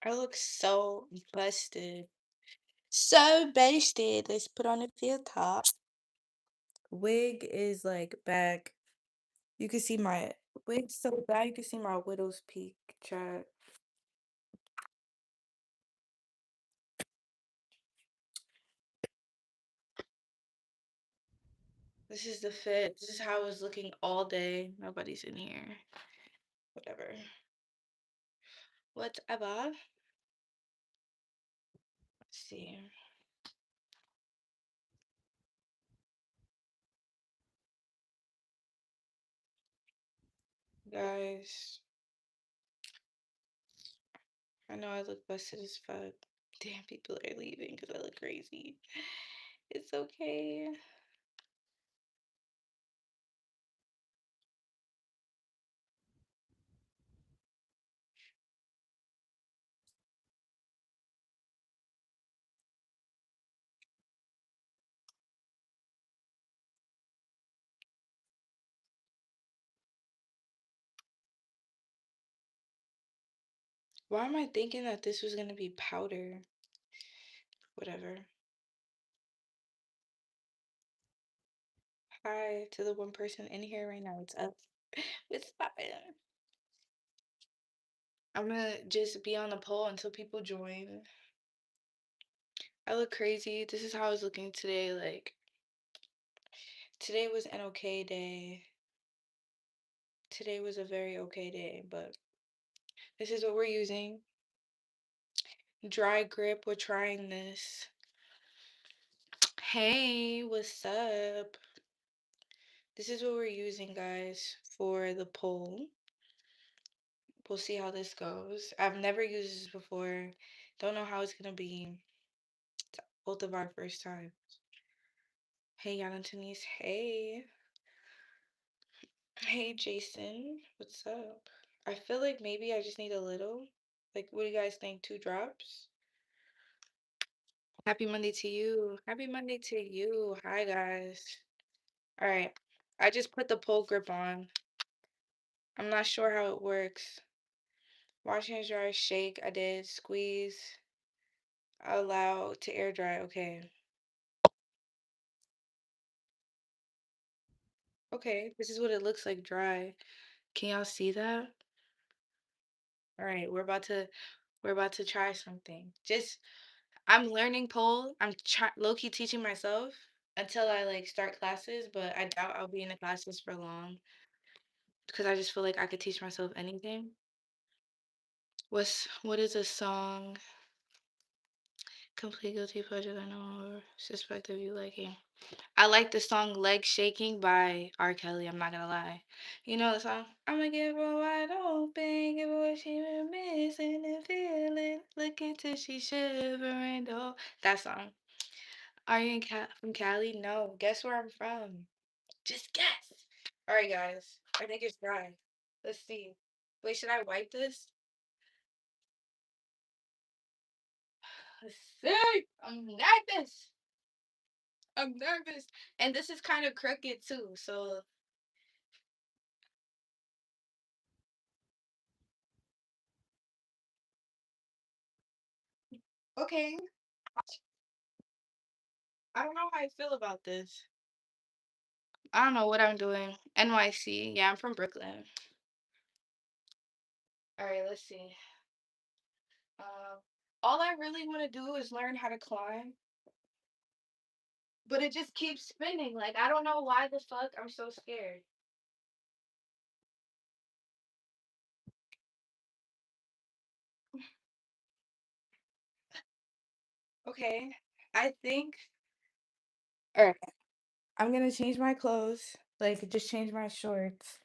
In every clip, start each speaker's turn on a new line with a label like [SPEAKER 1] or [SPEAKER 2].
[SPEAKER 1] I look so busted. So busted. Let's put on a field top. Wig is like back. You can see my wig so bad. You can see my widow's peak chat. This is the fit. This is how I was looking all day. Nobody's in here. Whatever. Whatever. Let's see. Guys, I know I look busted as fuck. Damn, people are leaving because I look crazy. It's okay. Why am I thinking that this was gonna be powder? Whatever. Hi to the one person in here right now. It's up. It's popping. I'm gonna just be on the poll until people join. I look crazy. This is how I was looking today. Like, today was an okay day. Today was a very okay day, but this is what we're using. Dry grip. We're trying this. Hey, what's up? This is what we're using, guys, for the poll. We'll see how this goes. I've never used this before. Don't know how it's gonna be. It's both of our first time. Hey, Antonis. Hey. Hey, Jason. What's up? I feel like maybe I just need a little. Like, what do you guys think? 2 drops? Happy Monday to you. Happy Monday to you. Hi, guys. All right. I just put the pole grip on. I'm not sure how it works. Wash hands dry, shake. I did. Squeeze. Allow to air dry. Okay. Okay. This is what it looks like dry. Can y'all see that? All right. We're about to try something. Just I'm learning pole. I'm low key teaching myself until I like start classes, but I doubt I'll be in the classes for long because I just feel like I could teach myself anything. What is a song? Complete guilty pleasure I know or suspect of you liking. I like the song Leg Shaking by R. Kelly, I'm not gonna lie. You know the song? I'ma give her wide open, give her what she been missing and feeling. Look until she shivering. Oh, that song. Are you from Cali? No. Guess where I'm from. Just guess. All right, guys. I think it's dry. Let's see. Wait, should I wipe this? Let's see. I'm nervous. I'm nervous. And this is kind of crooked too. So, okay. I don't know how I feel about this. I don't know what I'm doing. NYC. Yeah, I'm from Brooklyn. All right, let's see. Um, all I really want to do is learn how to climb, but it just keeps spinning. Like, I don't know why the fuck I'm so scared. Okay, I think. All right, I'm gonna change my clothes. Like, just change my shorts,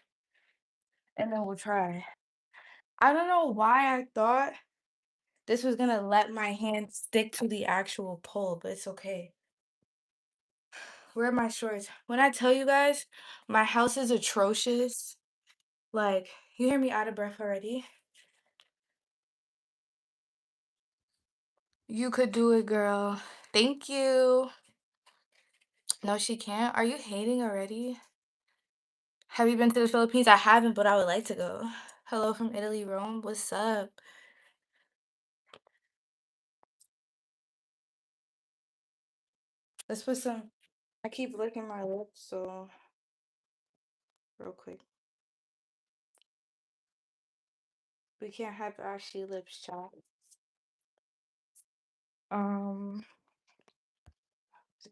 [SPEAKER 1] and then we'll try. I don't know why I thought this was gonna let my hand stick to the actual pole, but it's okay. Where are my shorts? When I tell you guys, my house is atrocious. Like, you hear me out of breath already? You could do it, girl. Thank you. No, she can't. Are you hating already? Have you been to the Philippines? I haven't, but I would like to go. Hello from Italy, Rome. What's up? Let's put some. I keep licking my lips, so real quick. We can't have ashy lips, chat. Um,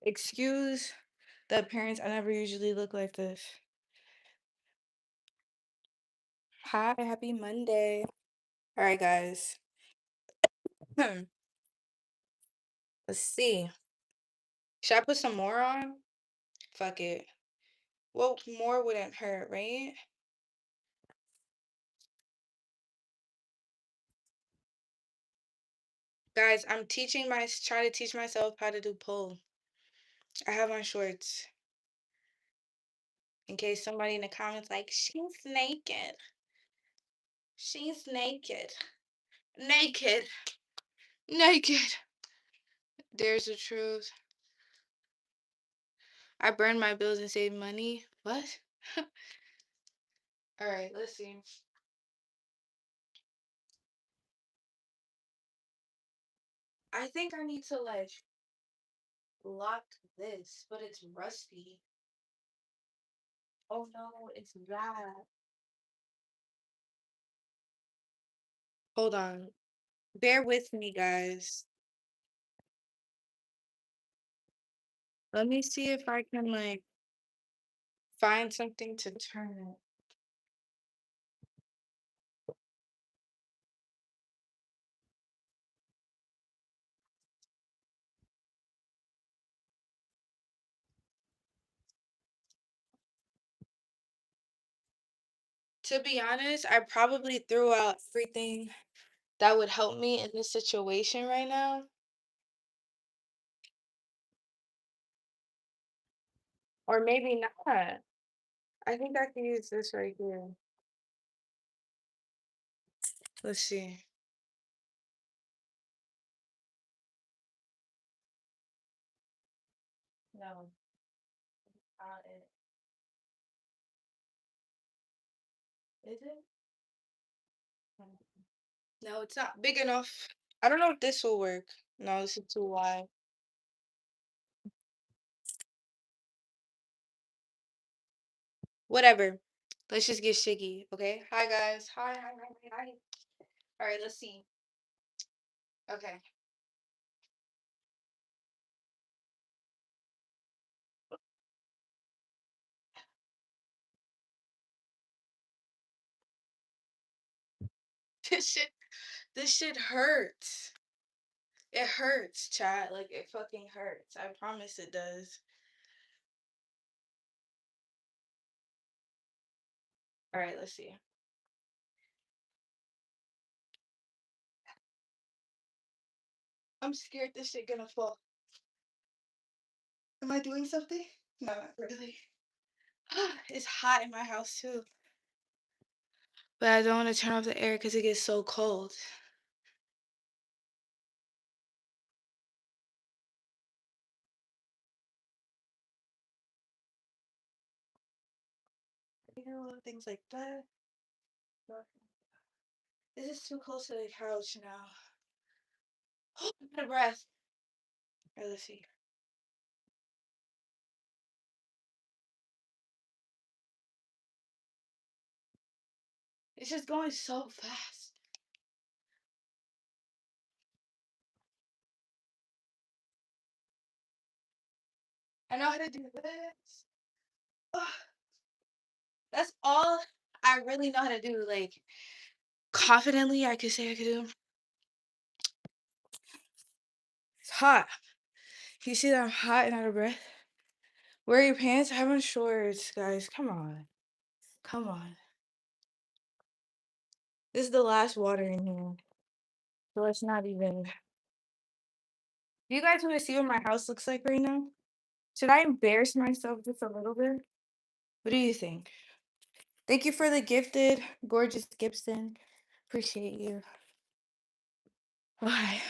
[SPEAKER 1] excuse the appearance. I never usually look like this. Hi, happy Monday. All right, guys. Let's see. Should I put some more on? Fuck it. What more wouldn't hurt, right? Guys, I'm trying to teach myself how to do pull. I have on shorts in case somebody in the comments like, she's naked. She's naked. Naked. Naked. There's the truth. I burn my bills and save money. What? All right, let's see. I think I need to like lock this, but it's rusty. Oh no, it's that. Hold on. Bear with me, guys. Let me see if I can like find something to turn it. To be honest, I probably threw out everything that would help me in this situation right now. Or maybe not. I think I can use this right here. Let's see. No, not it. Is it? No, it's not big enough. I don't know if this will work. No, this is too wide. Whatever. Let's just get shiggy, okay? Hi guys. Hi. All right, let's see. Okay. This shit this shit hurts. It hurts, chat. Like it fucking hurts. I promise it does. All right, let's see. I'm scared this shit gonna fall. Am I doing something? No, not really. It's hot in my house too. But I don't want to turn off the air because it gets so cold. You know, little things like that. This is too close to the couch now. Hold my breath. All right, let's see. It's just going so fast. I know how to do this. Ugh. That's all I really know how to do. Like, confidently, I could say I could do. It's hot. You see that I'm hot and out of breath? Wear your pants. I have on shorts, guys. Come on. Come on. This is the last water in here. So it's not even. Do you guys want to see what my house looks like right now? Should I embarrass myself just a little bit? What do you think? Thank you for the gifted, gorgeous Gibson. Appreciate you. Why?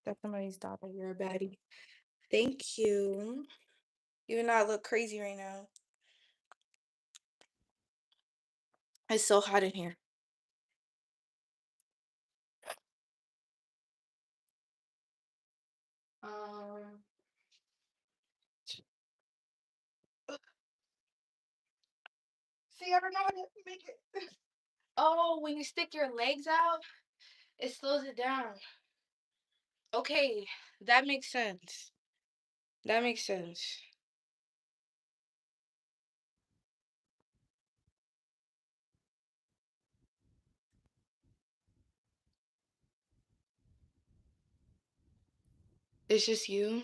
[SPEAKER 1] That's somebody's daughter. You're a baddie. Thank you. Even though I look crazy right now. It's so hot in here. Um, see, I don't know how to make it. Oh, when you stick your legs out, it slows it down. Okay, that makes sense. That makes sense. It's just you,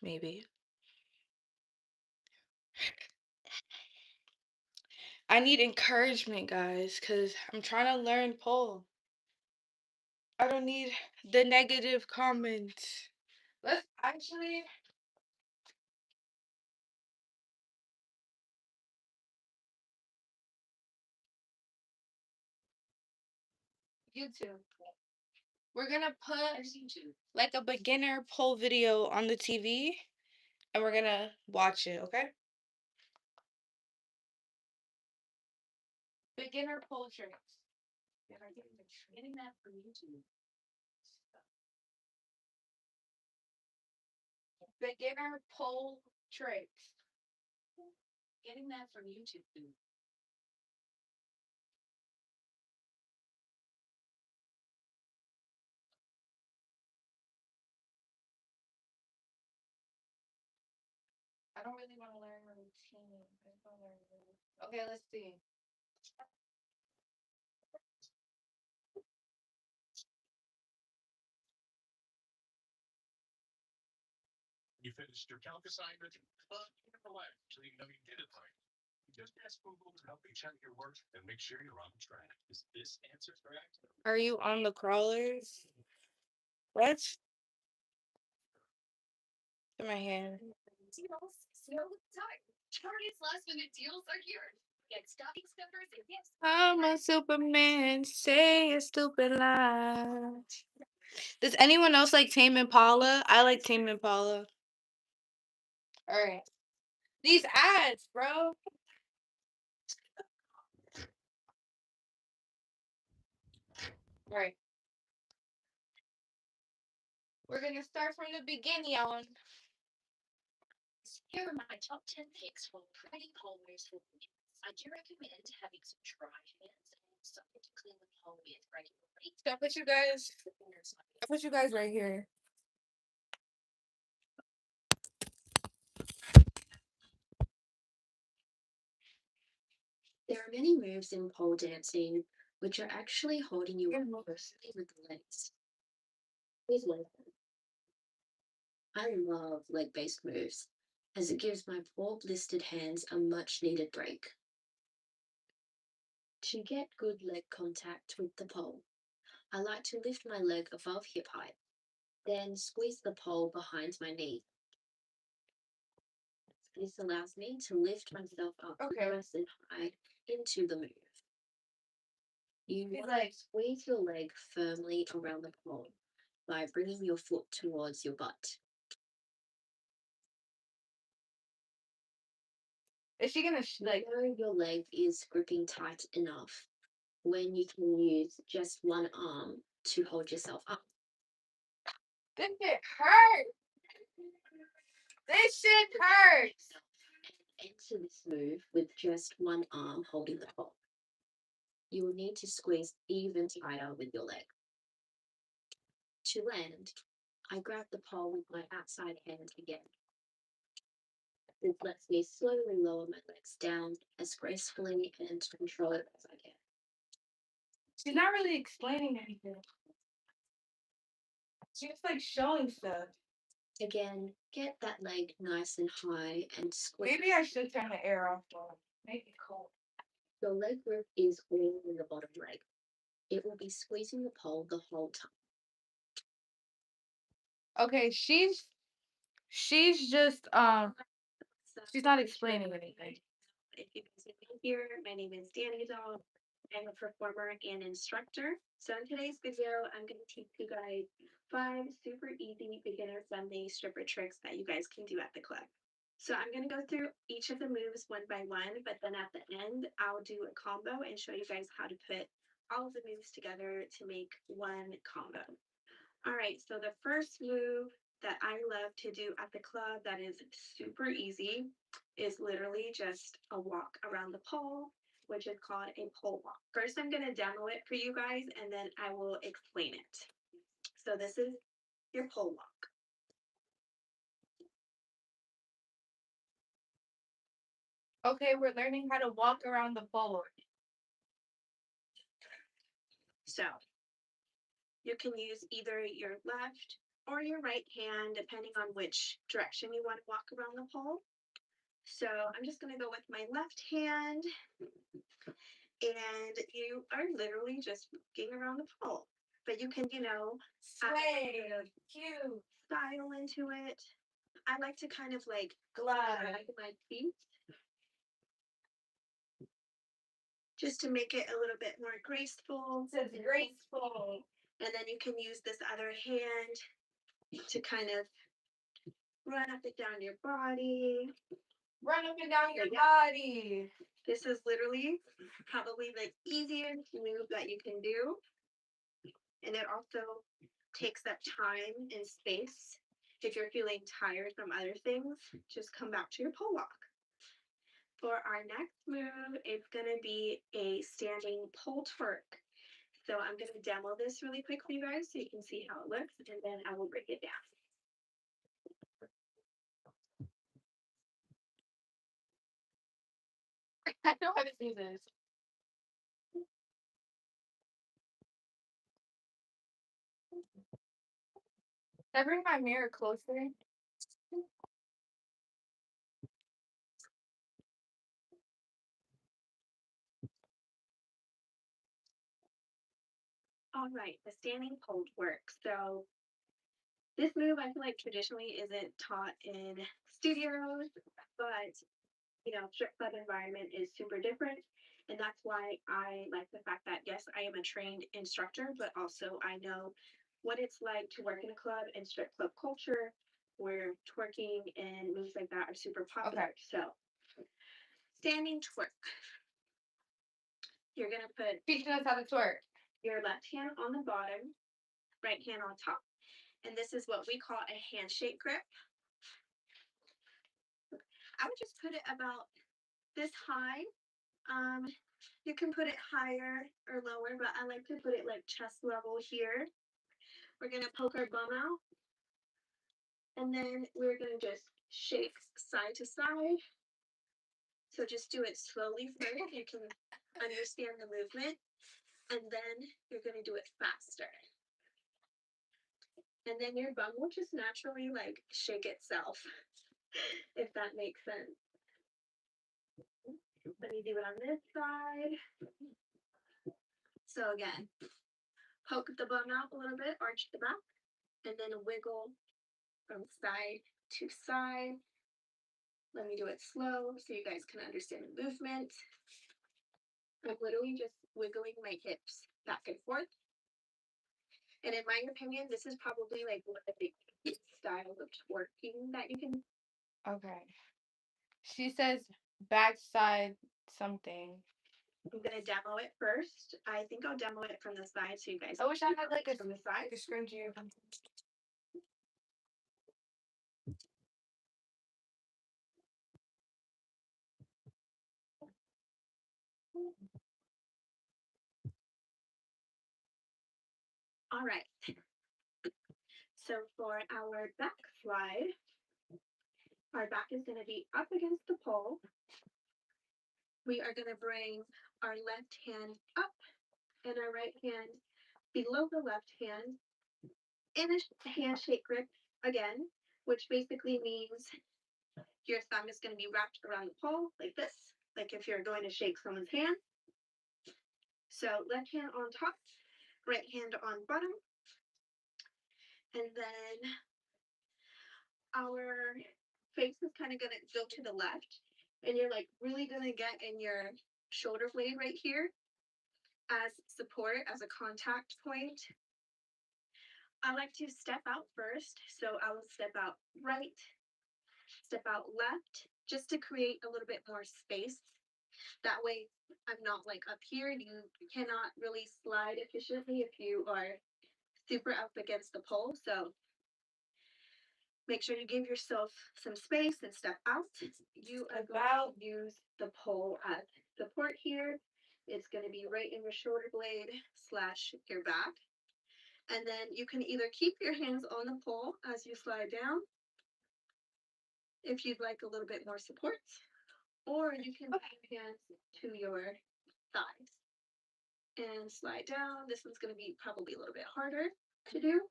[SPEAKER 1] maybe. I need encouragement, guys, because I'm trying to learn pole. I don't need the negative comments. Let's actually. YouTube. We're gonna put like a beginner pole video on the TV and we're gonna watch it, okay? Beginner pole tricks. Getting that from YouTube. Beginner pole tricks. Getting that from YouTube. I don't really want to learn a routine. I just wanna learn okay, let's see. You finished your calc assignment, but you never left until you know you did it right. Just ask Google to help you check your work and make sure you're on track. Is this answer correct? Are you on the crawlers? What? In my hand. I'm a Superman. Say a stupid lie. Does anyone else like Tame Impala? I like Tame Impala. All right. These ads, bro. All right. We're gonna start from the beginning on. Here are my top 10 picks for pretty polymers for beginners. I do recommend having some dry hands and something to clean the pole with regularly. So I put you guys right here. There are many moves in pole dancing which are actually holding you up mostly with the legs. Please listen. I love leg based moves as it gives my poor blistered hands a much needed break. To get good leg contact with the pole, I like to lift my leg above hip height, then squeeze the pole behind my knee. This allows me to lift myself up nice and high into the move. You want to squeeze your leg firmly around the pole by bringing your foot towards your butt. Is she gonna like? Know your leg is gripping tight enough when you can use just one arm to hold yourself up. This shit hurt. This shit hurts. Enter this move with just one arm holding the pole. You will need to squeeze even tighter with your leg. To land, I grab the pole with my outside hand again. This lets me slowly lower my legs down as gracefully and controlled as I can. She's not really explaining anything. She's like showing stuff. Again, get that leg nice and high and squeeze. Maybe I should turn the air off though. Make it cold. The leg grip is all in the bottom leg. It will be squeezing the pole the whole time. Okay, she's just she's not explaining anything. If you guys are new here, my name is Danny Doll. I'm a performer and instructor. So in today's video, I'm going to teach you guys 5 super easy beginner friendly stripper tricks that you guys can do at the club. So I'm going to go through each of the moves one by one, but then at the end, I'll do a combo and show you guys how to put all of the moves together to make one combo. All right, so the first move
[SPEAKER 2] that I love to do at the club that is super easy is literally just a walk around the pole, which is called a pole walk. First, I'm going to demo it for you guys and then I will explain it. So, this is your pole walk.
[SPEAKER 1] Okay, we're learning how to walk around the pole.
[SPEAKER 2] So, you can use either your left or your right hand, depending on which direction you want to walk around the pole. So I'm just going to go with my left hand, and you are literally just walking around the pole. But you can,
[SPEAKER 1] Sway,
[SPEAKER 2] add
[SPEAKER 1] cute,
[SPEAKER 2] style into it. I like to kind of like
[SPEAKER 1] glide.
[SPEAKER 2] my feet just to make it a little bit more graceful.
[SPEAKER 1] It says graceful.
[SPEAKER 2] And then you can use this other hand to kind of run up and down your body.
[SPEAKER 1] Run up and down your body.
[SPEAKER 2] This is literally probably the easiest move that you can do. And it also takes up time and space. If you're feeling tired from other things, just come back to your pole walk. For our next move, it's going to be a standing pole twerk. So I'm going to demo this really quick for you guys so you can see how it looks, and then I will break it down.
[SPEAKER 1] I know how to do this. Can I bring my mirror closer?
[SPEAKER 2] All right, the standing pole twerk. So this move, I feel like traditionally isn't taught in studios, but strip club environment is super different. And that's why I like the fact that, yes, I am a trained instructor, but also I know what it's like to work in a club and strip club culture where twerking and moves like that are super popular.
[SPEAKER 1] Okay.
[SPEAKER 2] So, standing twerk. You're going to put
[SPEAKER 1] Teaching us how to twerk.
[SPEAKER 2] your left hand on the bottom, right hand on top. And this is what we call a handshake grip. I would just put it about this high. You can put it higher or lower, but I like to put it like chest level here. We're gonna poke our bum out, and then we're gonna just shake side to side. So just do it slowly first. You can understand the movement, and then you're gonna do it faster. And then your bum will just naturally like shake itself, if that makes sense. Let me do it on this side. So again, poke the bum out a little bit, arch the back, and then wiggle from side to side. Let me do it slow so you guys can understand the movement. I'm literally just wiggling my hips back and forth. And in my opinion, this is probably like one of the styles of twerking that you can.
[SPEAKER 1] Okay. She says backside something.
[SPEAKER 2] I'm gonna demo it first. I think I'll demo it from the side so you guys.
[SPEAKER 1] I wish I had like
[SPEAKER 2] from the side.
[SPEAKER 1] a scrunchie or something.
[SPEAKER 2] All right. So for our back slide, our back is going to be up against the pole. We are going to bring our left hand up and our right hand below the left hand in a handshake grip again, which basically means your thumb is going to be wrapped around the pole like this, like if you're going to shake someone's hand. So left hand on top, right hand on bottom. And then our face is kind of going to go to the left. And you're like really going to get in your shoulder blade right here as support, as a contact point. I like to step out first. So I will step out right, step out left, just to create a little bit more space. That way I'm not like up here. You cannot really slide efficiently if you are super up against the pole. So Make sure you give yourself some space and step out. You are going to use the pole as support here. It's going to be right in your shoulder blade slash your back. And then you can either keep your hands on the pole as you slide down if you'd like a little bit more support, or you can put your hands to your thighs and slide down. This one's going to be probably a little bit harder to do.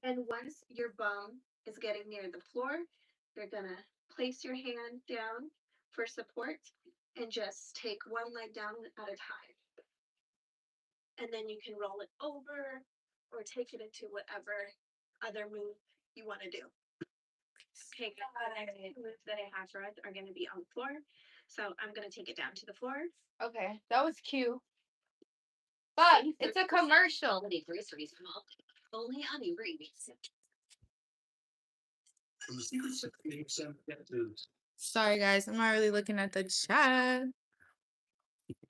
[SPEAKER 2] And once your bum is getting near the floor, you're going to place your hand down for support and just take one leg down at a time. And then you can roll it over or take it into whatever other move you want to do. Okay, the next moves that I have for us are going to be on the floor. So I'm going to take it down to the floor.
[SPEAKER 1] Okay, that was cute. But it's a commercial.
[SPEAKER 3] Holiday groceries from Aldi. Only Honey Reads.
[SPEAKER 1] Sorry, guys. I'm not really looking at the chat.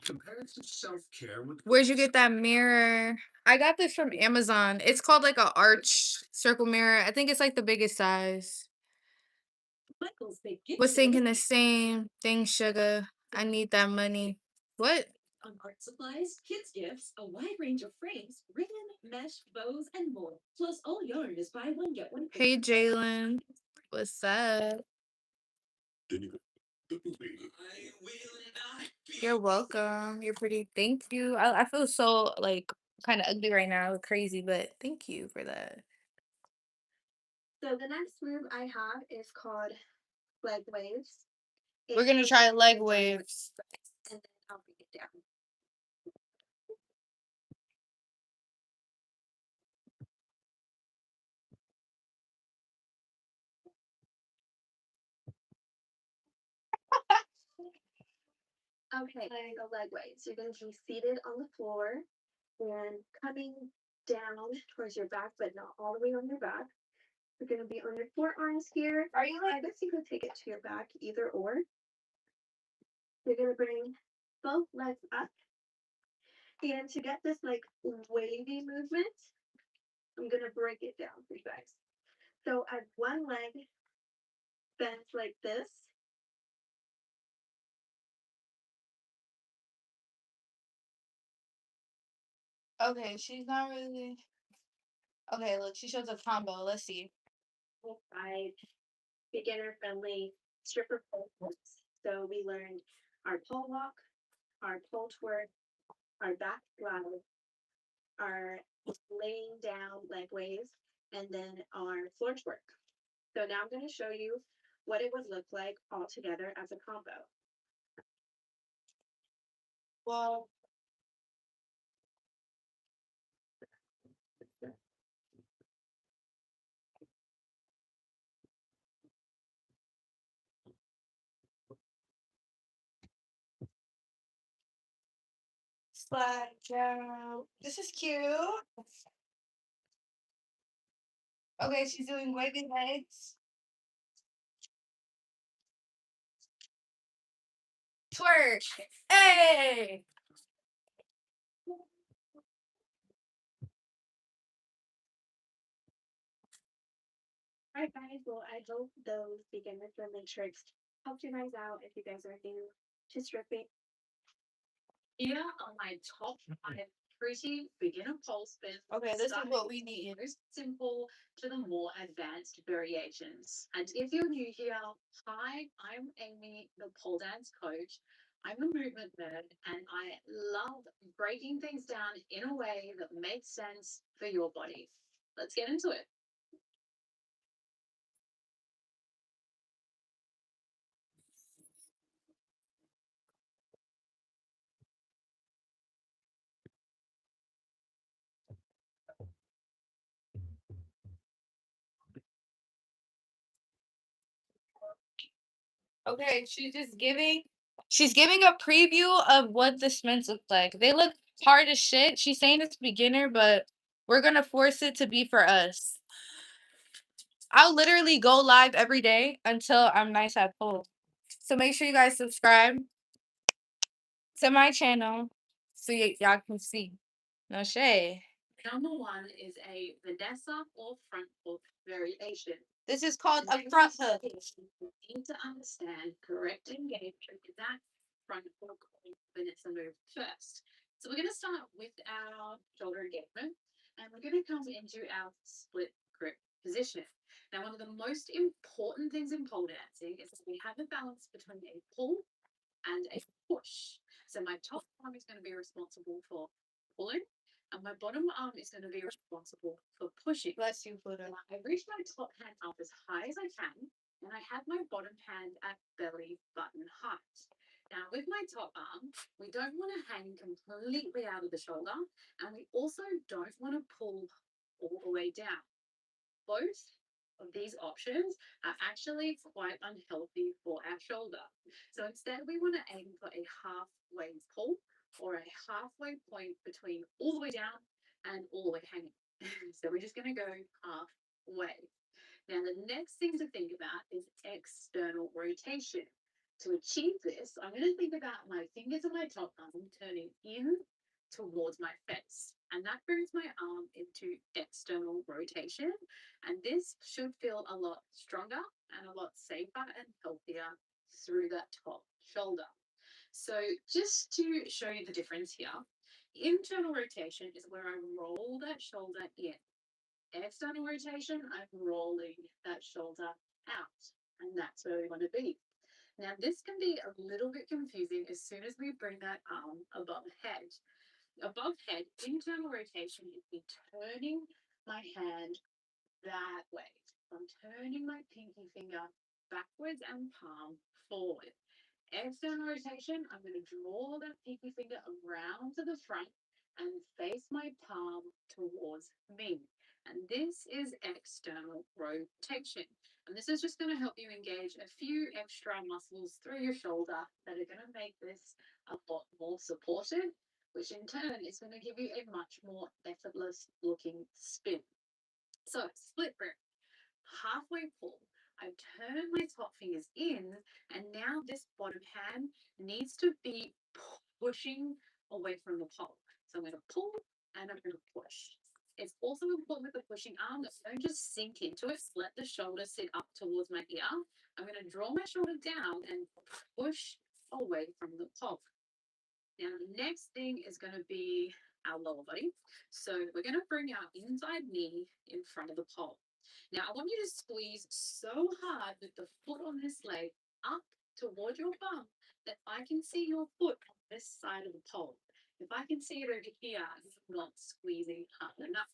[SPEAKER 3] Comparative self-care with
[SPEAKER 1] Where'd you get that mirror? I got this from Amazon. It's called like a arch circle mirror. I think it's like the biggest size.
[SPEAKER 3] Michael's Big Gift
[SPEAKER 1] Was
[SPEAKER 3] Deal
[SPEAKER 1] thinking the same thing, sugar. I need that money. What?
[SPEAKER 3] on art supplies, kids' gifts, a wide range of frames, ribbon, mesh, bows, and more. Plus, all yarn is buy one get one.
[SPEAKER 1] Hey, Jalen. What's up? You're welcome. You're pretty. Thank you. I feel so like kind of ugly right now. Crazy, but thank you for that.
[SPEAKER 2] So the next move I have is called leg waves.
[SPEAKER 1] We're gonna try leg waves.
[SPEAKER 2] And then I'll bring it down. Okay, the leg waves. You're going to be seated on the floor and coming down towards your back, but not all the way on your back. You're going to be on your forearms here.
[SPEAKER 1] Are you
[SPEAKER 2] I guess you could take it to your back, either or. You're going to bring both legs up. And to get this like wavy movement, I'm going to break it down for you guys. So as one leg bends like this,
[SPEAKER 1] Okay, she's not really. Okay, look, she shows a combo. Let's see.
[SPEAKER 2] side, beginner friendly stripper pole twerks. So we learned our pole walk, our pole twerk, our back glide, our laying down leg waves, and then our floor twerk. So now I'm going to show you what it would look like all together as a combo.
[SPEAKER 1] Well, slide down. This is cute. Okay, she's doing wavy legs. Twerk. Hey.
[SPEAKER 2] All right, guys. Well, I hope those beginner friendly tricks helped you guys out if you guys are new to stripping.
[SPEAKER 3] Here are my top 5 pretty beginner pole spins.
[SPEAKER 1] Okay, this is
[SPEAKER 3] starting
[SPEAKER 1] what we
[SPEAKER 3] from
[SPEAKER 1] need.
[SPEAKER 3] the most simple to the more advanced variations. And if you're new here, hi, I'm Amy, the pole dance coach. I'm a movement nerd and I love breaking things down in a way that makes sense for your body. Let's get into it.
[SPEAKER 1] Okay, she's giving a preview of what the Smiths look like. They look hard as shit. She's saying it's beginner, but we're gonna force it to be for us. I'll literally go live every day until I'm nice at pole. So make sure you guys subscribe to my channel so y'all can see. No shade.
[SPEAKER 3] Number one is a Vanessa or front hook variation.
[SPEAKER 1] This is called
[SPEAKER 3] And
[SPEAKER 1] a
[SPEAKER 3] then
[SPEAKER 1] front hook.
[SPEAKER 3] you need to understand correct engagement in that front hook or Vanessa move first. So we're going to start with our shoulder engagement and we're going to come into our split grip position. Now, one of the most important things in pole dancing is that we have a balance between a pull and a push. So my top arm is going to be responsible for pulling and my bottom arm is going to be responsible for pushing.
[SPEAKER 1] Bless you, Pluto.
[SPEAKER 3] And I reach my top hand up as high as I can, and I have my bottom hand at belly button height. Now, with my top arm, we don't want to hang completely out of the shoulder, and we also don't want to pull all the way down. Both of these options are actually quite unhealthy for our shoulder. So instead, we want to aim for a halfway pull or a halfway point between all the way down and all the way hanging. So we're just going to go halfway. Now, the next thing to think about is external rotation. To achieve this, I'm going to think about my fingers on my top arm turning in towards my face. And that brings my arm into external rotation. And this should feel a lot stronger and a lot safer and healthier through that top shoulder. So just to show you the difference here, internal rotation is where I roll that shoulder in. External rotation, I'm rolling that shoulder out. And that's where we want to be. Now, this can be a little bit confusing as soon as we bring that arm above head. Above head, internal rotation is me turning my hand that way. I'm turning my pinky finger backwards and palm forward. External rotation, I'm going to draw that pinky finger around to the front and face my palm towards me. And this is external rotation. And this is just going to help you engage a few extra muscles through your shoulder that are going to make this a lot more supported, which in turn is going to give you a much more effortless looking spin. So split grip, halfway pull. I turn my top fingers in, and now this bottom hand needs to be pushing away from the pole. So I'm going to pull and I'm going to push. It's also important with the pushing arm that don't just sink into it, let the shoulder sit up towards my ear. I'm going to draw my shoulder down and push away from the pole. Now, the next thing is going to be our lower body. So we're going to bring our inside knee in front of the pole. Now, I want you to squeeze so hard with the foot on this leg up toward your bum that I can see your foot on this side of the pole. If I can see it over here, I'm not squeezing hard enough.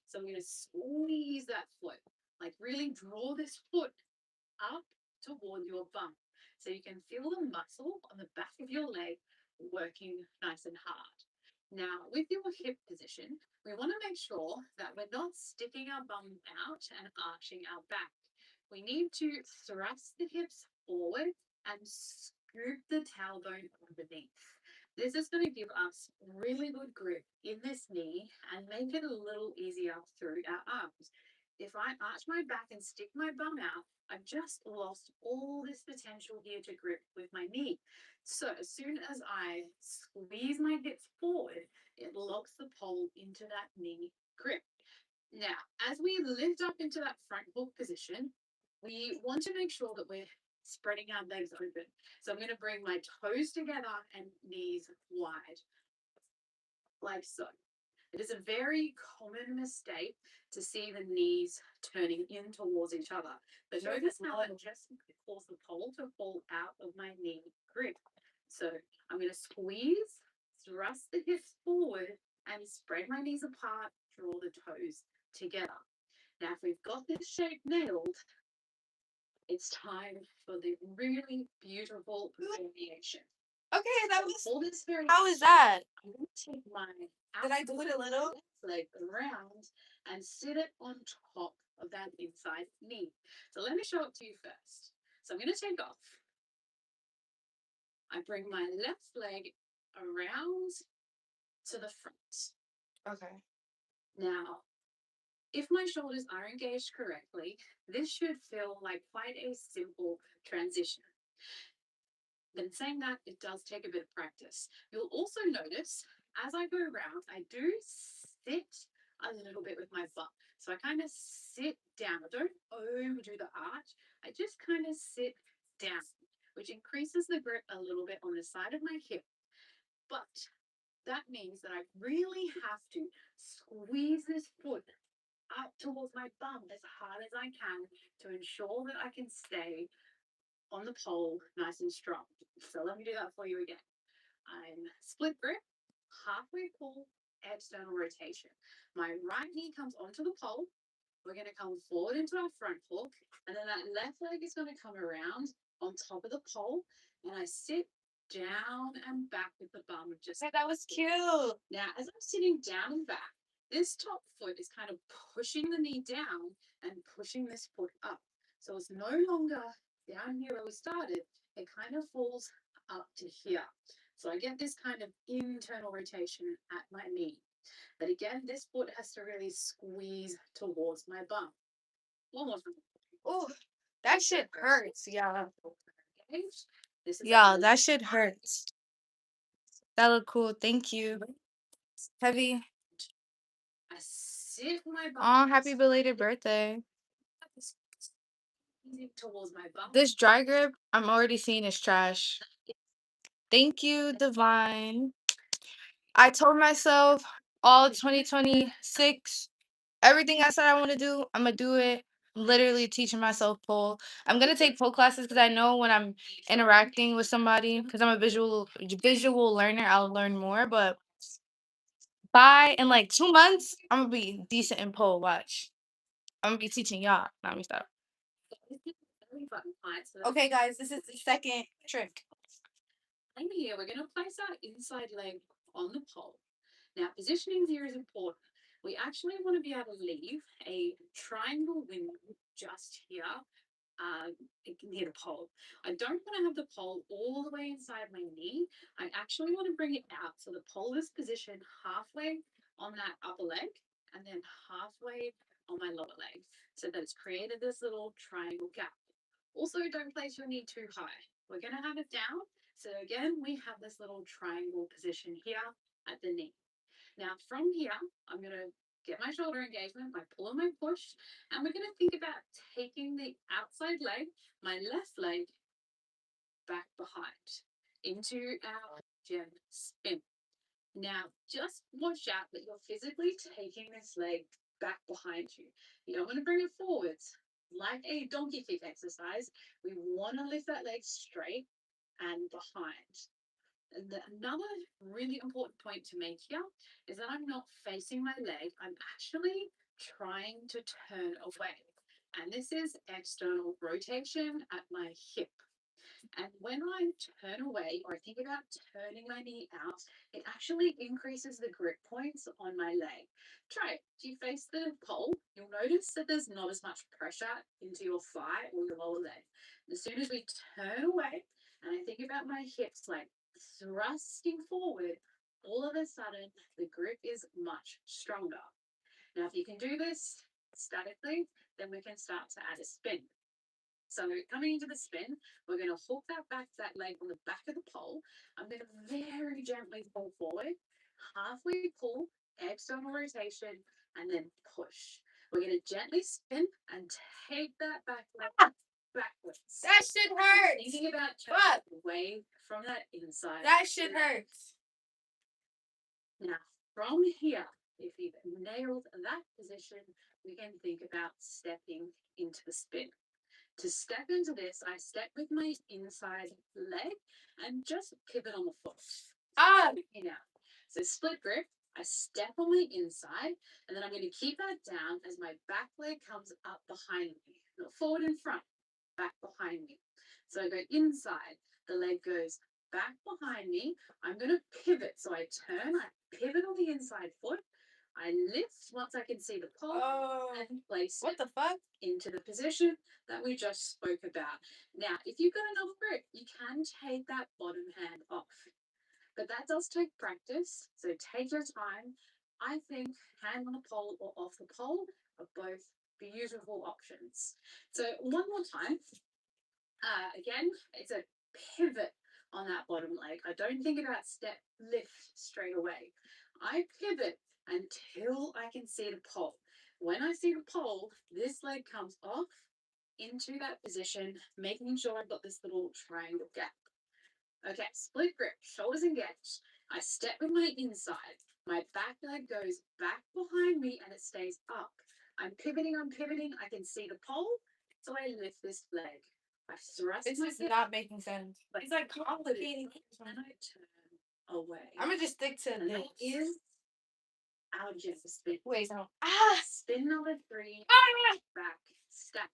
[SPEAKER 3] So I'm going to squeeze that foot, like really draw this foot up toward your bum. So you can feel the muscle on the back of your leg working nice and hard. Now, with your hip position, we want to make sure that we're not sticking our bum out and arching our back. We need to thrust the hips forward and scoop the tailbone underneath. This is going to give us really good grip in this knee and make it a little easier through our arms. If I arch my back and stick my bum out, I've just lost all this potential here to grip with my knee. So as soon as I squeeze my hips forward, it locks the pole into that knee grip. Now, as we lift up into that front hook position, we want to make sure that we're spreading our legs open. So I'm going to bring my toes together and knees wide, like so. It is a very common mistake to see the knees turning in towards each other. But notice how it just caused the pole to fall out of my knee grip. So I'm going to squeeze, thrust the hips forward, and spread my knees apart, draw the toes together. Now, if we've got this shape nailed, it's time for the really beautiful variation.
[SPEAKER 1] Okay, that was.
[SPEAKER 3] For this variation,
[SPEAKER 1] How is that?
[SPEAKER 3] I'm going to take my
[SPEAKER 1] Did I do it a little?
[SPEAKER 3] leg around and sit it on top of that inside knee. So let me show it to you first. So I'm going to take off. I bring my left leg around to the front.
[SPEAKER 1] Okay.
[SPEAKER 3] Now, if my shoulders are engaged correctly, this should feel like quite a simple transition. But in saying that, it does take a bit of practice. You'll also notice as I go around, I do sit a little bit with my butt. So I kind of sit down. I don't overdo the arch. I just kind of sit down, which increases the grip a little bit on the side of my hip. But that means that I really have to squeeze this foot up towards my bum as hard as I can to ensure that I can stay on the pole nice and strong. So let me do that for you again. I'm split grip, halfway pull, external rotation. My right knee comes onto the pole. We're going to come forward into our front hook, and then that left leg is going to come around on top of the pole, and I sit down and back with the bum just.
[SPEAKER 1] Hey, that was cute.
[SPEAKER 3] Now, as I'm sitting down and back, this top foot is kind of pushing the knee down and pushing this foot up. So it's no longer down here where we started, it kind of falls up to here. So I get this kind of internal rotation at my knee. But again, this foot has to really squeeze towards my bum. One more time.
[SPEAKER 1] Oh, that shit hurts, yeah.
[SPEAKER 3] This is
[SPEAKER 1] Yeah, that shit hurts. That looked cool. Thank you. Heavy.
[SPEAKER 3] I sit my bum.
[SPEAKER 1] Oh, happy belated birthday.
[SPEAKER 3] Towards my bum.
[SPEAKER 1] This dry grip, I'm already seeing is trash. Thank you, Divine. I told myself all 2026, everything I said I want to do, I'm going to do it. I'm literally teaching myself pole. I'm going to take pole classes because I know when I'm interacting with somebody, because I'm a visual learner, I'll learn more. But in like 2 months, I'm going to be decent in pole. Watch. I'm going to be teaching y'all. Now let me stop. Okay, guys, this is the second trick.
[SPEAKER 3] And here we're going to place our inside leg on the pole. Now, positioning here is important. We actually want to be able to leave a triangle window just here near the pole. I don't want to have the pole all the way inside my knee. I actually want to bring it out so the pole is positioned halfway on that upper leg and then halfway on my lower leg so that it's created this little triangle gap. Also, don't place your knee too high. We're going to have it down. So again, we have this little triangle position here at the knee. Now from here, I'm going to get my shoulder engagement, my pull and my push, and we're going to think about taking the outside leg, my left leg, back behind into our gem spin. Now, just watch out that you're physically taking this leg back behind you. You don't want to bring it forwards like a donkey kick exercise. We want to lift that leg straight and behind. And another really important point to make here is that I'm not facing my leg. I'm actually trying to turn away. And this is external rotation at my hip. And when I turn away or I think about turning my knee out, it actually increases the grip points on my leg. Try it. If you face the pole, you'll notice that there's not as much pressure into your thigh or your lower leg. As soon as we turn away and I think about my hips like thrusting forward, all of a sudden the grip is much stronger. Now, if you can do this statically, then we can start to add a spin. So coming into the spin, we're going to hook that leg on the back of the pole. I'm going to very gently pull forward, halfway pull, external rotation, and then push. We're going to gently spin and take that back leg backwards.
[SPEAKER 1] That shit hurts.
[SPEAKER 3] Thinking about turning away from that inside.
[SPEAKER 1] That shit hurts.
[SPEAKER 3] Now, from here, if you've nailed that position, we can think about stepping into the spin. To step into this, I step with my inside leg and just pivot on the foot. So split grip, I step on my inside, and then I'm going to keep that down as my back leg comes up behind me. Not forward and front, back behind me. So I go inside, the leg goes back behind me. I'm going to pivot. So I turn, I pivot on the inside foot. I lift once I can see the pole and place
[SPEAKER 1] What the fuck?
[SPEAKER 3] into the position that we just spoke about. Now, if you've got enough grip, you can take that bottom hand off. But that does take practice, so take your time. I think hand on the pole or off the pole are both beautiful options. So one more time. Again, it's a pivot on that bottom leg. I don't think about step lift straight away. I pivot until I can see the pole. When I see the pole, this leg comes off into that position, making sure I've got this little triangle gap. Okay, split grip, shoulders engaged. I step with my inside. My back leg goes back behind me and it stays up. I'm pivoting, I can see the pole, so I lift this leg. I thrust
[SPEAKER 1] This
[SPEAKER 3] my
[SPEAKER 1] is
[SPEAKER 3] hip,
[SPEAKER 1] not making sense.
[SPEAKER 3] but
[SPEAKER 1] It's like complicating.
[SPEAKER 3] and I turn away.
[SPEAKER 1] I'm gonna just stick to
[SPEAKER 3] And that
[SPEAKER 1] this.
[SPEAKER 3] is our gym spin.
[SPEAKER 1] Wait, no.
[SPEAKER 3] Spin number 3,
[SPEAKER 1] Ah!
[SPEAKER 3] back stack.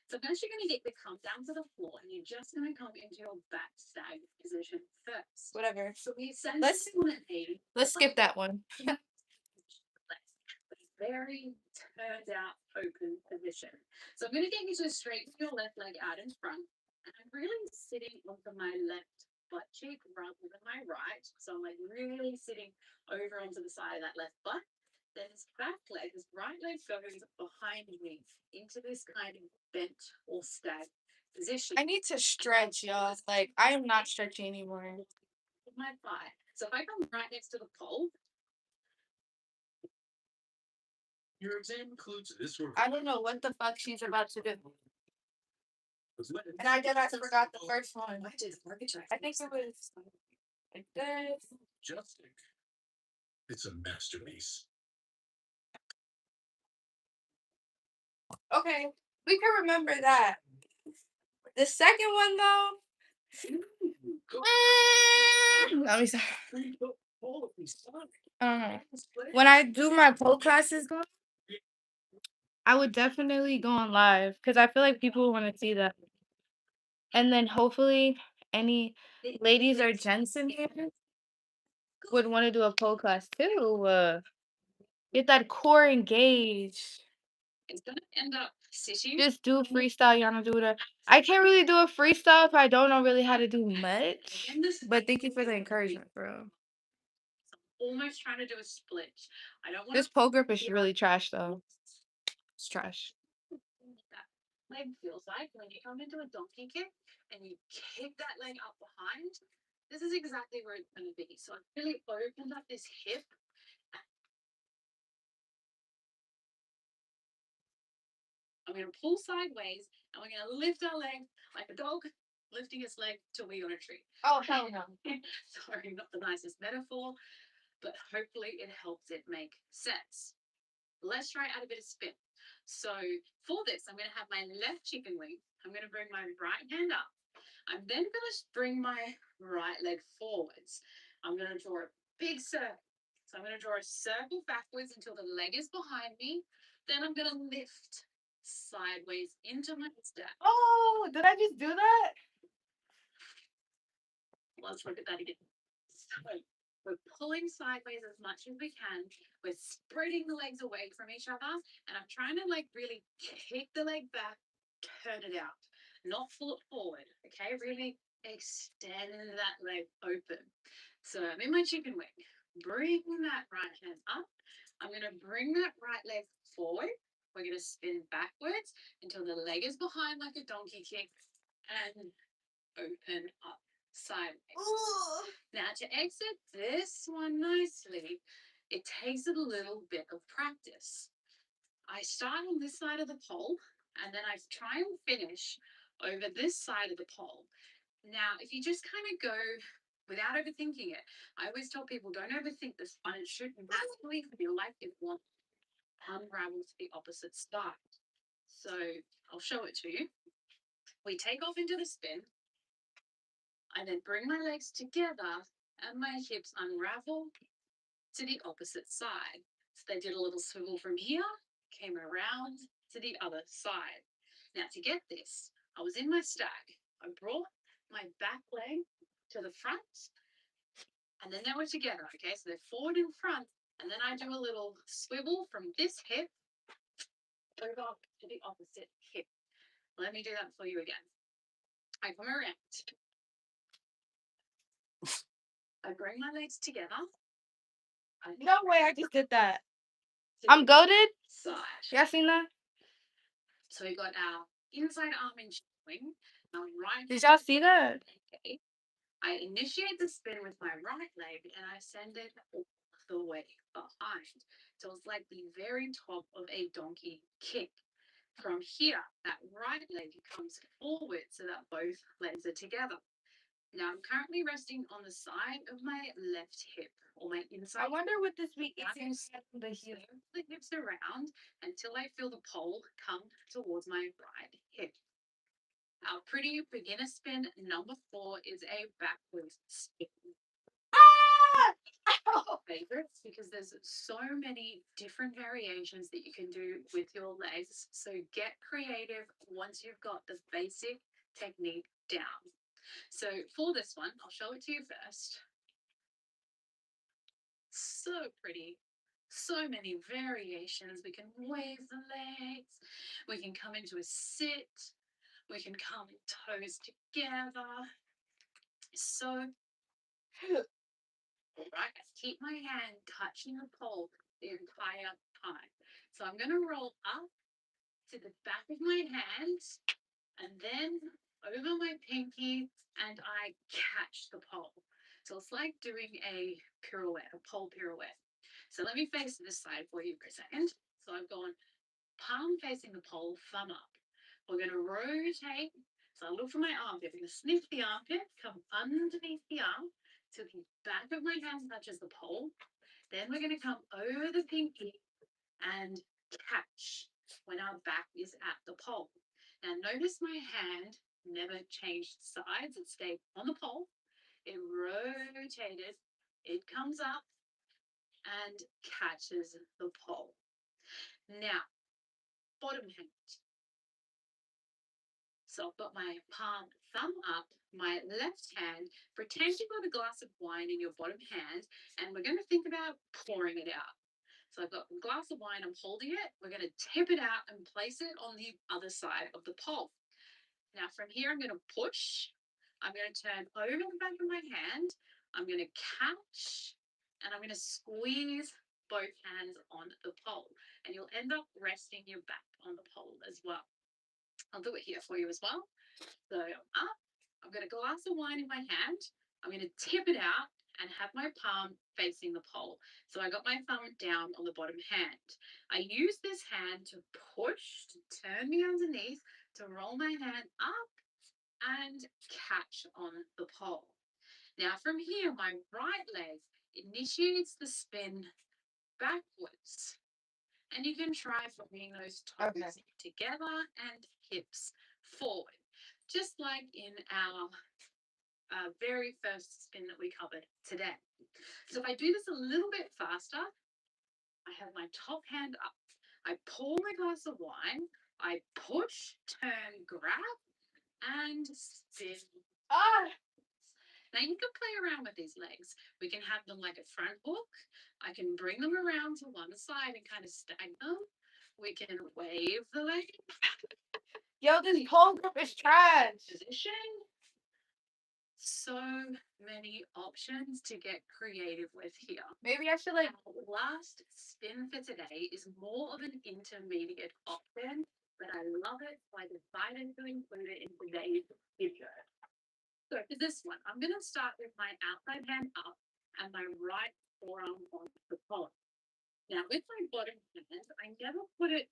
[SPEAKER 3] So first you're going to get the come down to the floor and you're just going to come into your back stag position first.
[SPEAKER 1] Whatever.
[SPEAKER 3] So we
[SPEAKER 1] Let's-
[SPEAKER 3] essentially want to aim
[SPEAKER 1] Let's skip that one.
[SPEAKER 3] very turned out open position. So I'm going to get you to straighten your left leg out in front. And I'm really sitting onto my left butt cheek rather than my right. So I'm like really sitting over onto the side of that left butt. Then this back leg, this right leg goes behind me into this kind of bent or stag position.
[SPEAKER 1] I need to stretch, y'all. Like, I am not stretching anymore.
[SPEAKER 3] With my thigh. So if I come right next to the pole,
[SPEAKER 4] Your exam includes this work.
[SPEAKER 1] I don't know what the fuck she's about to do. And I forgot the first one.
[SPEAKER 3] I did architect.
[SPEAKER 1] I think it was like this.
[SPEAKER 4] Justic. It's a masterpiece.
[SPEAKER 1] Okay, we can remember that. The second one though. Let me start. When I do my pole classes, I would definitely go on live because I feel like people want to see that. And then hopefully any ladies or gents in here would want to do a pole class too. Get that core engaged.
[SPEAKER 3] It's gonna end up sitting.
[SPEAKER 1] Just do freestyle, Yana. Do whatever. I can't really do a freestyle if I don't know really how to do much. But thank you for the encouragement, bro.
[SPEAKER 3] Almost trying to do a split. I don't want
[SPEAKER 1] This pole grip is really trash, though. It's trash.
[SPEAKER 3] that leg feels like when you come into a donkey kick and you kick that leg up behind. This is exactly where it's going to be. So I've really opened up this hip. I'm going to pull sideways and we're going to lift our leg like a dog lifting its leg till we on a tree.
[SPEAKER 1] Oh, hell no.
[SPEAKER 3] Sorry, not the nicest metaphor, but hopefully it helps it make sense. Let's try out a bit of spin. So for this, I'm going to have my left chicken wing. I'm going to bring my right hand up. I'm then going to bring my right leg forwards. I'm going to draw a big circle. So I'm going to draw a circle backwards until the leg is behind me. Then I'm going to lift sideways into my step.
[SPEAKER 1] Oh, did I just do that?
[SPEAKER 3] Let's look at that again. So we're pulling sideways as much as we can. We're spreading the legs away from each other. And I'm trying to like really kick the leg back, turn it out, not pull it forward. Okay, really extend that leg open. So I'm in my chicken wing. Bring that right hand up. I'm going to bring that right leg forward. We're going to spin backwards until the leg is behind like a donkey kick and open up sideways.
[SPEAKER 1] Ooh.
[SPEAKER 3] Now to exit this one nicely, it takes a little bit of practice. I start on this side of the pole and then I try and finish over this side of the pole. Now, if you just kind of go without overthinking it, I always tell people don't overthink this one. It should naturally feel like it wants to unravel to the opposite side. So I'll show it to you. We take off into the spin. I then bring my legs together and my hips unravel to the opposite side. So they did a little swivel from here, came around to the other side. Now to get this, I was in my stag. I brought my back leg to the front and then they were together. Okay, so they're forward and front. And then I do a little swivel from this hip over to the opposite hip. Let me do that for you again. I come around. I bring my legs together.
[SPEAKER 1] No way, I just did that. I'm goated.
[SPEAKER 3] Side.
[SPEAKER 1] Y'all seen that?
[SPEAKER 3] So we got our inside arm and wing. Our right.
[SPEAKER 1] Did y'all see that?
[SPEAKER 3] Okay. I initiate the spin with my right leg and I send it the way behind. So it's like the very top of a donkey kick. From here, that right leg comes forward so that both legs are together. Now I'm currently resting on the side of my left hip or my inside.
[SPEAKER 1] I wonder what this week
[SPEAKER 3] Now I'm
[SPEAKER 1] is in the heel.
[SPEAKER 3] swing the hips around until I feel the pole come towards my right hip. Our pretty beginner spin number 4 is a backwards spin. Favorites because there's so many different variations that you can do with your legs. So get creative once you've got the basic technique down. So for this one, I'll show it to you first. So pretty. So many variations. We can wave the legs. We can come into a sit. We can come toes together. So right, keep my hand touching the pole the entire time. So I'm going to roll up to the back of my hand and then over my pinky and I catch the pole. So it's like doing a pirouette, a pole pirouette. So let me face this side for you for a second. So I've gone palm facing the pole, thumb up. We're going to rotate. So I look for my armpit. I'm going to sniff the armpit, come underneath the arm till the back of my hand touches the pole. Then we're going to come over the pinky and catch when our back is at the pole. Now notice my hand never changed sides. It stayed on the pole. It rotated. It comes up and catches the pole. Now, bottom hand. So I've got my palm, thumb up, my left hand. Pretend you've got a glass of wine in your bottom hand, and we're going to think about pouring it out. So I've got a glass of wine, I'm holding it. We're going to tip it out and place it on the other side of the pole. Now from here, I'm going to push. I'm going to turn over the back of my hand. I'm going to catch, and I'm going to squeeze both hands on the pole. And you'll end up resting your back on the pole as well. I'll do it here for you as well. So up, I've got a glass of wine in my hand. I'm going to tip it out and have my palm facing the pole. So I got my thumb down on the bottom hand. I use this hand to push, to turn me underneath, to roll my hand up and catch on the pole. Now from here, my right leg initiates the spin backwards. And you can try bringing those toes together and hips forward, just like in our very first spin that we covered today. So if I do this a little bit faster, I have my top hand up. I pour my glass of wine. I push, turn, grab, and spin. Now you can play around with these legs. We can have them like a front hook. I can bring them around to one side and kind of stag them. We can wave the leg.
[SPEAKER 1] Yo, this pole grip is trash.
[SPEAKER 3] Position. So many options to get creative with here.
[SPEAKER 1] Maybe I should like.
[SPEAKER 3] Our last spin for today is more of an intermediate option, but I love it, so I decided to include it in today's video. So for this one, I'm going to start with my outside hand up and my right forearm on the pole. Now with my bottom hand, I never put it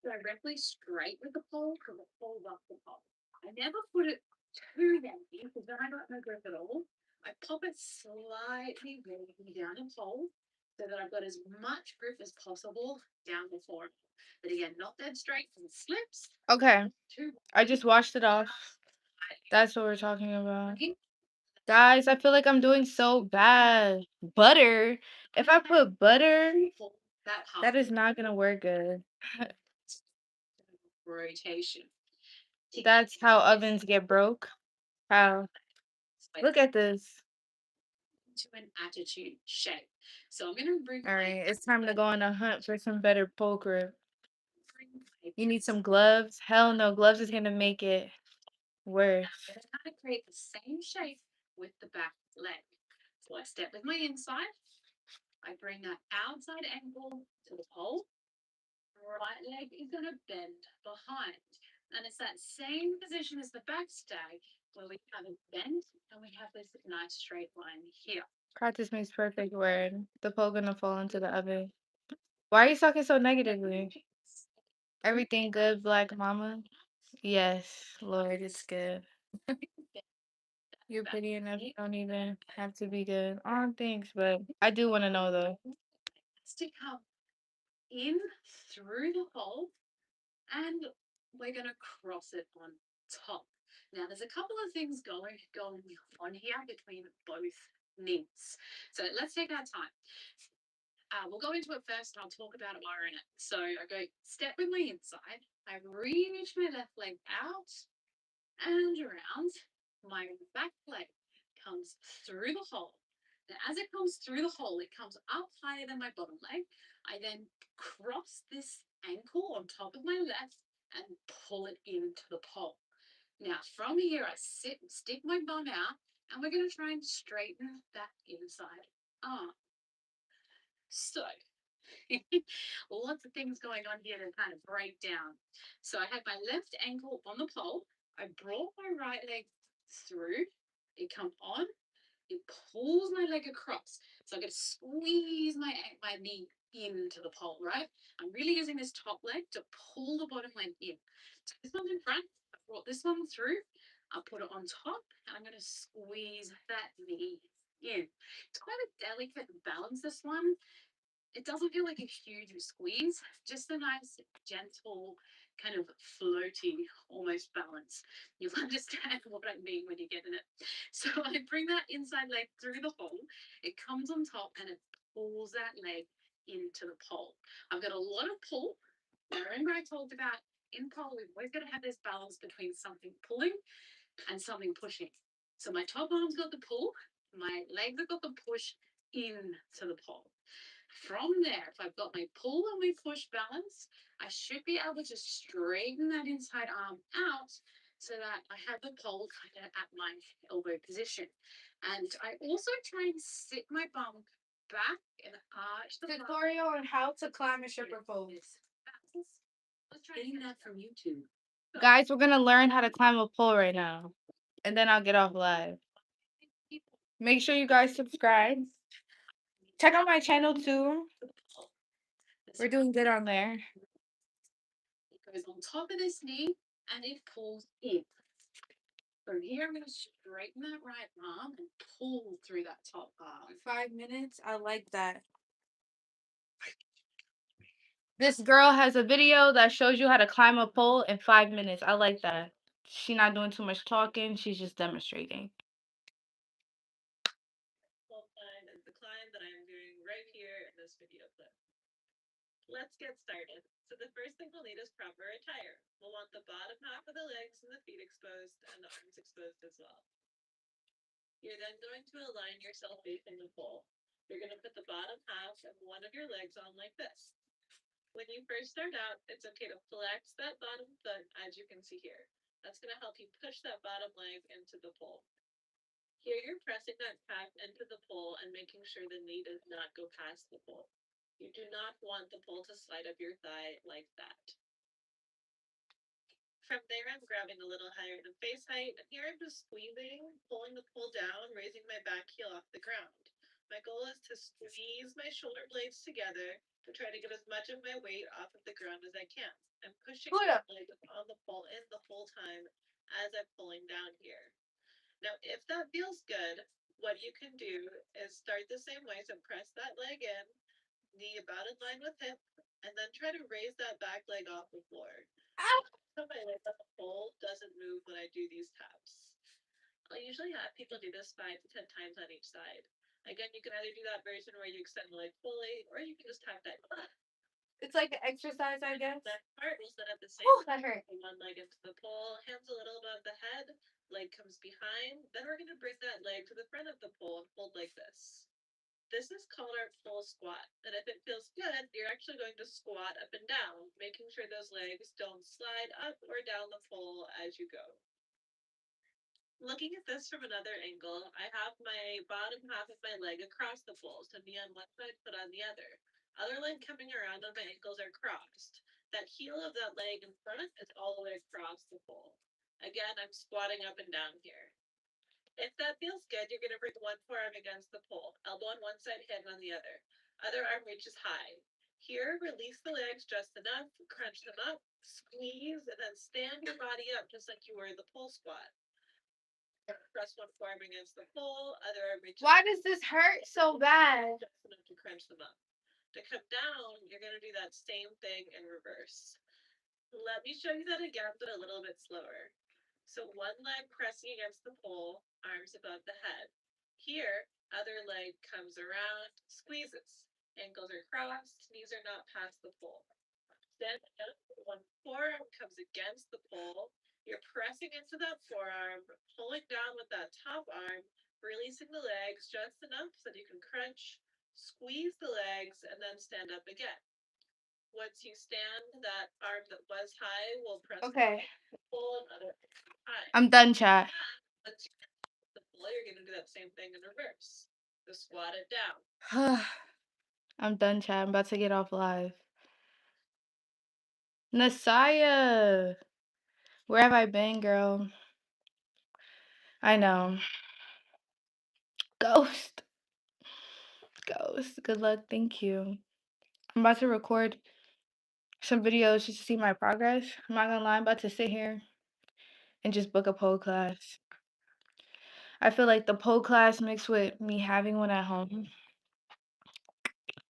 [SPEAKER 3] directly straight with the pole because it falls off the pole. I never put it too heavy because then I got no grip at all. I pop it slightly wavy down the pole so that I've got as much grip as possible down the forearm. But again, not dead straight because it slips.
[SPEAKER 1] Okay,
[SPEAKER 3] Too
[SPEAKER 1] I just washed it off. That's what we're talking about. Guys, I feel like I'm doing so bad. Butter. If I put butter, that is not gonna work good.
[SPEAKER 3] rotation.
[SPEAKER 1] That's how ovens get broke. How? Look at this.
[SPEAKER 3] To an attitude shape. So I'm gonna bring.
[SPEAKER 1] All right, it's time to go on a hunt for some better pole grip. You need some gloves? Hell no, gloves is gonna make it worse.
[SPEAKER 3] I'm gonna kind of create the same shape with the back leg. So I step with my inside. I bring that outside ankle to the pole. Right leg is gonna bend behind. And it's that same position as the back stag where we have a bend and we have this nice straight line here.
[SPEAKER 1] Practice makes perfect word. The pole gonna fall into the oven. Why are you talking so negatively? Everything good, Black Mama? Yes, Lord, it's good. You're pretty enough. You don't even have to be good. Oh, thanks, but I do want to know though.
[SPEAKER 3] Has to come in through the hole, and we're gonna cross it on top. Now, there's a couple of things going on here between both knees. So let's take our time. We'll go into it first and I'll talk about iron it. So I go step with my inside, I reach my left leg out and around. My back leg comes through the hole. Now, as it comes through the hole, it comes up higher than my bottom leg. I then cross this ankle on top of my left and pull it into the pole. Now, from here, I sit and stick my bum out, and we're going to try and straighten that inside arm. So, lots of things going on here to kind of break down. So I had my left ankle on the pole. I brought my right leg through. It comes on. It pulls my leg across. So I'm going to squeeze my knee into the pole, right? I'm really using this top leg to pull the bottom leg in. So this one's in front. I brought this one through. I'll put it on top, and I'm going to squeeze that knee in. It's quite a delicate balance, this one. It doesn't feel like a huge squeeze, just a nice, gentle, kind of floaty, almost balance. You'll understand what I mean when you get in it. So I bring that inside leg through the hole, it comes on top and it pulls that leg into the pole. I've got a lot of pull. Now, remember I talked about in pole, we've always got to have this balance between something pulling and something pushing. So my top arm's got the pull, my legs have got the push into the pole. From there, if I've got my pull and my push balance, I should be able to straighten that inside arm out so that I have the pole kind of at my elbow position. And I also try and sit my bum back and arch the
[SPEAKER 1] Tutorial on how to climb a stripper pole.
[SPEAKER 3] Let's try getting that from YouTube.
[SPEAKER 1] Guys, we're gonna learn how to climb a pole right now. And then I'll get off live. Make sure you guys subscribe. Check out my channel too. We're doing good on there.
[SPEAKER 3] It goes on top of this knee and it pulls in. From here, I'm going to straighten that right arm and pull through that top arm.
[SPEAKER 1] 5 minutes. I like that. This girl has a video that shows you how to climb a pole in 5 minutes. I like that. She's not doing too much talking. She's just demonstrating.
[SPEAKER 5] Full climb is the climb that I'm doing right here in this video clip. Let's get started. So the first thing we'll need is proper attire. We'll want the bottom half of the legs and the feet exposed and the arms exposed as well. You're then going to align yourself facing the pole. You're going to put the bottom half of one of your legs on like this. When you first start out, it's okay to flex that bottom foot as you can see here. That's going to help you push that bottom leg into the pole. Here you're pressing that calf into the pole and making sure the knee does not go past the pole. You do not want the pole to slide up your thigh like that. From there, I'm grabbing a little higher than face height, and here I'm just squeezing, pulling the pole down, raising my back heel off the ground. My goal is to squeeze my shoulder blades together to try to get as much of my weight off of the ground as I can. I'm pushing my leg on the pole in the whole time as I'm pulling down here. Now, if that feels good, what you can do is start the same way. So press that leg in, knee about in line with hip, and then try to raise that back leg off the floor. So my leg on the pole doesn't move when I do these taps. I'll usually have people do this 5 to 10 times on each side. Again, you can either do that version where you extend the leg fully, or you can just tap that.
[SPEAKER 1] It's like an exercise, I guess.
[SPEAKER 5] That part will set up the same.
[SPEAKER 1] Oh, that hurt.
[SPEAKER 5] One leg into the pole, hands a little above the head, leg comes behind. Then we're going to bring that leg to the front of the pole and hold like this. This is called our pole squat. And if it feels good, you're actually going to squat up and down, making sure those legs don't slide up or down the pole as you go. Looking at this from another angle, I have my bottom half of my leg across the pole, so knee on one side, foot on the other. Other leg coming around and my ankles are crossed. That heel of that leg in front is all the way across the pole. Again, I'm squatting up and down here. If that feels good, you're going to bring one forearm against the pole, elbow on one side, hand on the other. Other arm reaches high. Here, release the legs just enough, crunch them up, squeeze, and then stand your body up just like you were in the pole squat. Press one forearm against the pole, other arm reaches
[SPEAKER 1] Why does this hurt so bad?
[SPEAKER 5] just enough to crunch them up. To come down, you're going to do that same thing in reverse. Let me show you that again, but a little bit slower. So one leg pressing against the pole, arms above the head. Here, other leg comes around, squeezes. Ankles are crossed, knees are not past the pole. Then one forearm comes against the pole. You're pressing into that forearm, pulling down with that top arm, releasing the legs just enough so that you can crunch, squeeze the legs, and then stand up again. Once you stand, that arm that was high will press
[SPEAKER 1] Okay,
[SPEAKER 5] the pole and other high.
[SPEAKER 1] I'm done, chat.
[SPEAKER 5] Once you the pole, you're going to do that same thing in reverse. So squat it down.
[SPEAKER 1] I'm done, chat. I'm about to get off live. Nasaya, where have I been, girl? I know. Ghost. Ghost. Good luck. Thank you. I'm about to record some videos just to see my progress. I'm not gonna lie, I'm about to sit here and just book a pole class. I feel like the pole class mixed with me having one at home.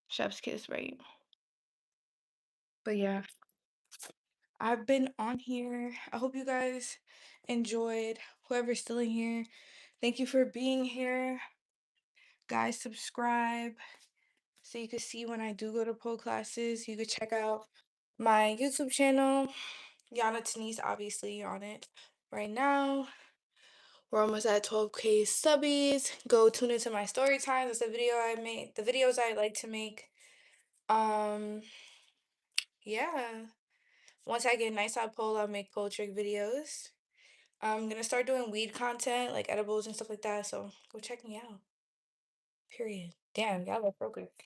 [SPEAKER 1] Chef's kiss, right? But yeah, I've been on here. I hope you guys enjoyed. Whoever's still in here, thank you for being here. Guys, subscribe so you can see when I do go to pole classes. You could check out my YouTube channel, Yana Denise, obviously on it right now. We're almost at 12K subbies. Go tune into my story times. That's the video I made. The videos I like to make. Yeah. Once I get a nice out pole, I'll make pole trick videos. I'm gonna start doing weed content, like edibles and stuff like that. So go check me out. Period. Damn, y'all look real quick.